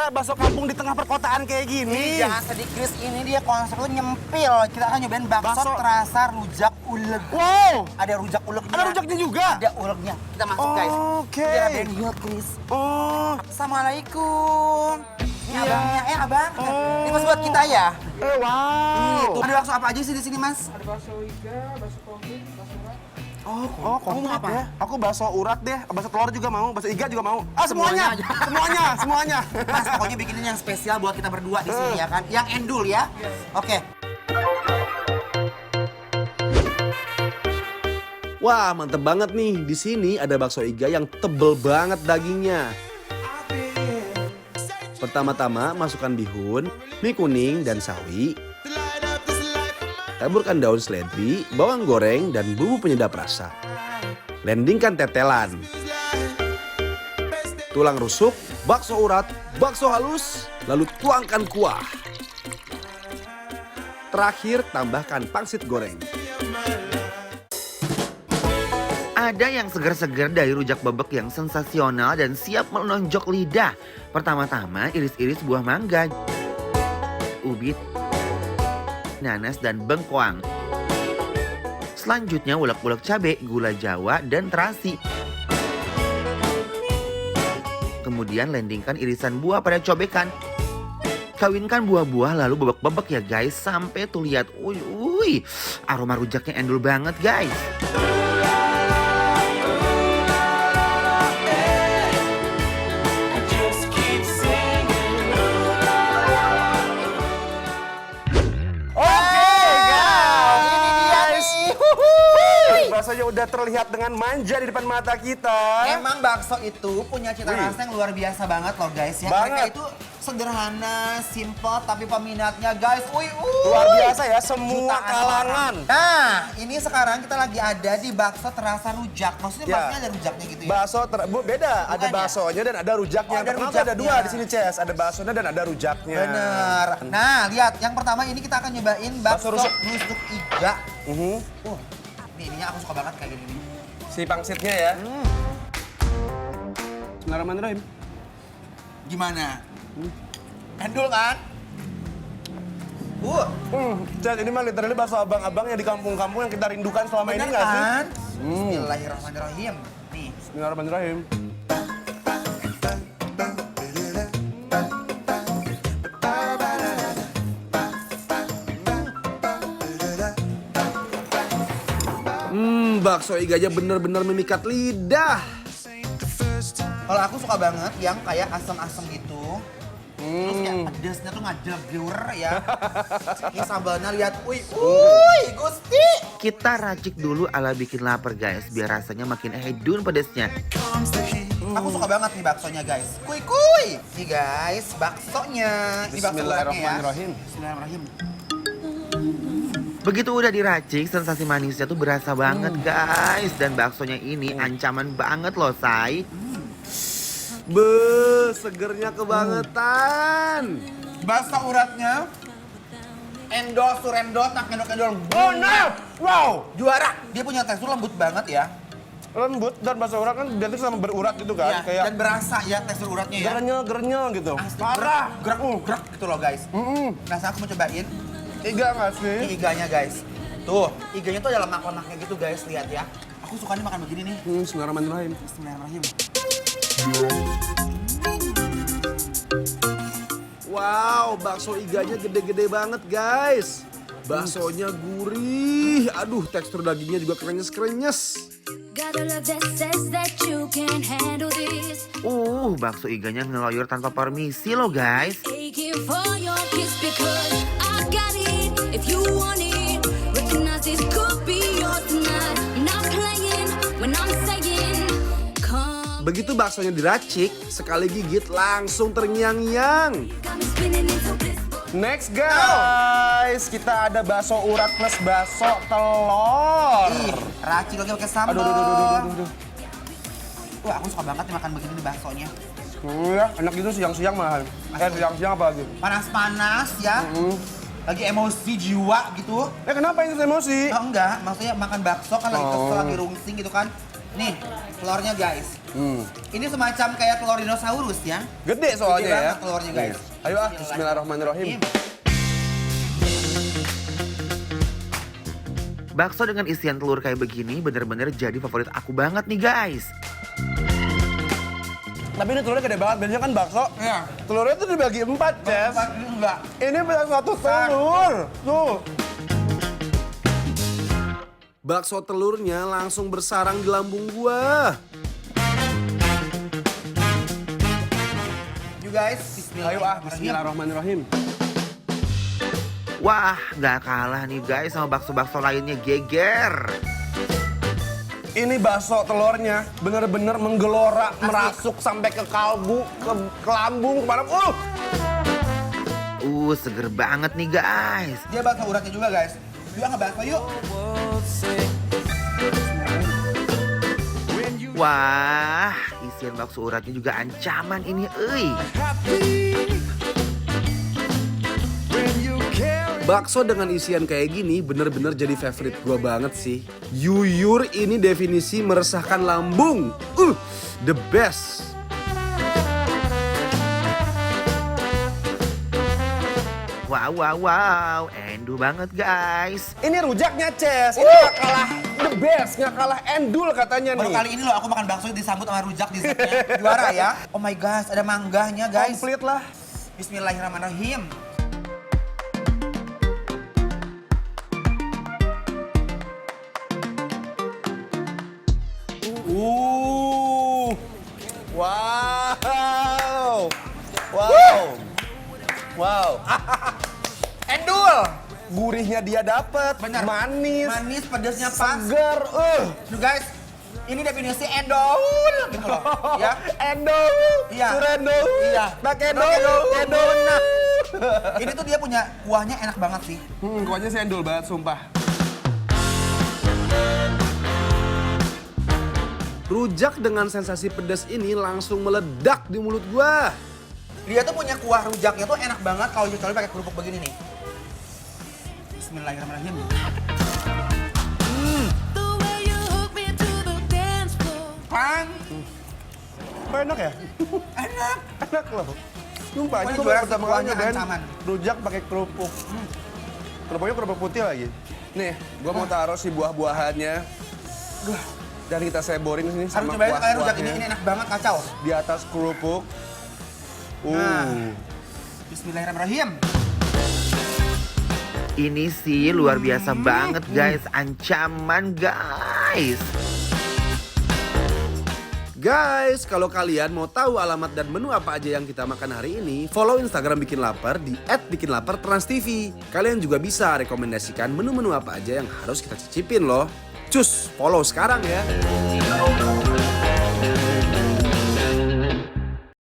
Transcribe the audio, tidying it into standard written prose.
ada bakso kampung di tengah perkotaan kayak gini. Jangan sedih Chris, ini dia konsepnya nyempil. Kita akan nyobain bakso terasa rujak uleg. Wow, Ada rujak ulegnya. ada rujaknya juga. Ada ulegnya. Kita masuk guys. Oke. Biar ada yang yuk Chris. Oh, Assalamualaikum. Ini Iya. abangnya, abang. Oh. Ini mas buat kita ya. wow. Tuh, ada bakso apa aja sih di sini mas? Ada bakso iga, bakso komplit, bakso urat. Oh, kamu mau apa? apa? Aku bakso urat deh, bakso telur juga mau, bakso iga juga mau. Ah, semuanya, semuanya. Mas pokoknya bikinin yang spesial buat kita berdua di sini ya kan. Yang endul ya. Oke. Wah, mantep banget nih. Di sini ada bakso iga yang tebel banget dagingnya. Pertama-tama masukkan bihun, mie kuning, dan sawi. Taburkan daun seledri, bawang goreng, dan bumbu penyedap rasa. Blendingkan tetelan. Tulang rusuk, bakso urat, bakso halus, lalu tuangkan kuah. Terakhir tambahkan pangsit goreng. Ada yang segar-segar dari rujak bebek yang sensasional dan siap menonjok lidah. Pertama-tama iris-iris buah mangga, ubit, nanas, dan bengkoang. Selanjutnya ulek-ulek cabai, gula jawa, dan terasi. Kemudian landingkan irisan buah pada cobekan. Kawinkan buah-buah lalu bebek-bebek ya guys. Sampai tuh lihat, aroma rujaknya endul banget guys. Baksonya udah terlihat dengan manja di depan mata kita. Emang bakso itu punya cita rasa yang luar biasa banget loh guys ya. Banget. Mereka itu sederhana, simple, tapi peminatnya guys, Luar biasa ya, semua jutaan kalangan. orang. Nah, ini sekarang kita lagi ada di bakso terasa rujak. Maksudnya Ya. baksonya ada rujaknya gitu ya? Bakso beda, ada Bukan ya? baksonya dan ada rujaknya. Oh, ada Terkenal tuh rujaknya. ada dua di sini, Ces. Ada baksonya dan ada rujaknya. Bener. Nah, lihat yang pertama ini kita akan nyobain bakso Bakso nusuk iga. Mhm. Nih, ininya aku suka banget kayak gini. Si pangsitnya ya. Bismillahirrahmanirrahim. Gimana? Endul kan? Ces, ini mah literally bakso abang-abang yang di kampung-kampung yang kita rindukan selama ini Bener nggak sih? kan? Bismillahirrahmanirrahim. Nih. Bismillahirrahmanirrahim. Bakso iganya bener-bener memikat lidah. Kalau aku suka banget yang kayak asam-asam gitu. Terus kayak pedasnya tuh ngajak-gur ya. Ini sambalnya lihat, Gusti. Kita racik dulu ala bikin lapar guys, biar rasanya makin hedun pedasnya. Aku suka banget nih baksonya guys. Kuy. Nih guys, baksonya. Ini bakso uratnya ya. Bismillahirrahmanirrahim. Bismillahirrahmanirrahim. Begitu udah diracik, sensasi manisnya tuh berasa banget guys. Dan baksonya ini ancaman banget loh, say. Segernya kebangetan. Bakso uratnya endol, surendol, tak endol. Wow! Juara. Dia punya tekstur lembut banget ya. Lembut dan bakso urat kan identik sama berurat gitu kan. Iya, Kayak dan berasa ya tekstur uratnya ya. gerenyel gitu. Asli, Parah. gerak gitu loh guys. Nah, aku mau cobain Iga nggak sih? ini iganya guys. Tuh, iganya tuh ada lemak-lemaknya gitu guys, lihat ya. Aku suka nih makan begini nih. Bismillahirrahmanirrahim. Bismillahirrahmanirrahim. Wow, bakso iganya gede-gede banget guys. Baksonya gurih. Aduh, tekstur dagingnya juga krenyes-krenyes. Bakso iganya ngeloyor tanpa permisi loh guys. Begitu baksonya diracik, sekali gigit langsung terngiang-ngiang. Next guys, kita ada bakso urat plus bakso telur. Racik lagi pakai sambal. Aduh. Wah, aku suka banget nih makan begini nih baksonya. Ya, enak gitu siang-siang malah. Siang-siang apa lagi? Panas-panas ya. Lagi emosi jiwa gitu. Kenapa ini emosi? Oh enggak, maksudnya makan bakso kan lagi kesel, lagi rungsing gitu kan. Nih, telurnya guys. Ini semacam kayak telur dinosaurus ya. Gede soalnya Gede ya. banget telurnya guys. Ayo bismillahirrahmanirrahim. Bakso dengan isian telur kayak begini bener-bener jadi favorit aku banget nih guys. Tapi ini telurnya gede banget, biasanya kan bakso. Iya. Telurnya tuh dibagi 4, Ces. Ini enggak. Ini bisa 1 telur. Tuh. Bakso telurnya langsung bersarang di lambung gua. You guys, Ayo bismillahirrahmanirrahim. Wah, nggak kalah nih guys sama bakso-bakso lainnya, geger. Ini bakso telurnya bener-bener menggelora, merasuk sampai ke kalbu, ke lambung, kemana. Seger banget nih guys. Dia bakso uratnya juga guys. Yuk ngebakso yuk. Wah, isian bakso uratnya juga ancaman ini, euy. Bakso dengan isian kayak gini bener-bener jadi favorit gua banget sih. Yuyur ini definisi meresahkan lambung. The best. Wow, endu banget guys. Ini rujaknya, Ces. Ini nggak kalah the best, nggak kalah endul katanya Baru nih. kali ini loh aku makan bakso disambut sama rujak di setnya. Juara ya. Oh my gosh, ada mangganya guys. Komplit lah. Bismillahirrahmanirrahim. Wow. Wow. Wow. Endul. Gurihnya dia dapet, Benar. manis, Manis, pedasnya pas. seger. Tuh guys, ini definisi endul gitu loh. Ya. Endo, Iya. surendo, Iya. bakendo, Bakendo. Nah. Ini tuh dia punya kuahnya enak banget sih. Kuahnya sih endul banget, sumpah. Rujak dengan sensasi pedas ini langsung meledak di mulut gua. Dia tuh punya kuah rujaknya tuh enak banget kalau dicoba pakai kerupuk begini nih. Bismillahirrahmanirrahim. Kan? Kok enak ya? Enak. Enak loh. Sumpah, Pokoknya ini gue juara baru pertama kali kuahnya nyobain ancaman. rujak pakai kerupuk. Kerupuknya kerupuk putih lagi. Nih, gue mau taruh si buah-buahannya. Dan kita seborin sini Harus sama cobain kayak rujak kuah-kuahnya. ini enak banget kacau. Di atas kerupuk. Nah. Bismillahirrahmanirrahim. Ini sih luar biasa banget guys, ancaman guys. Guys, kalau kalian mau tahu alamat dan menu apa aja yang kita makan hari ini, follow Instagram Bikin Lapar di @bikinlapartransTV. Kalian juga bisa rekomendasikan menu-menu apa aja yang harus kita cicipin loh. Cus, follow sekarang ya.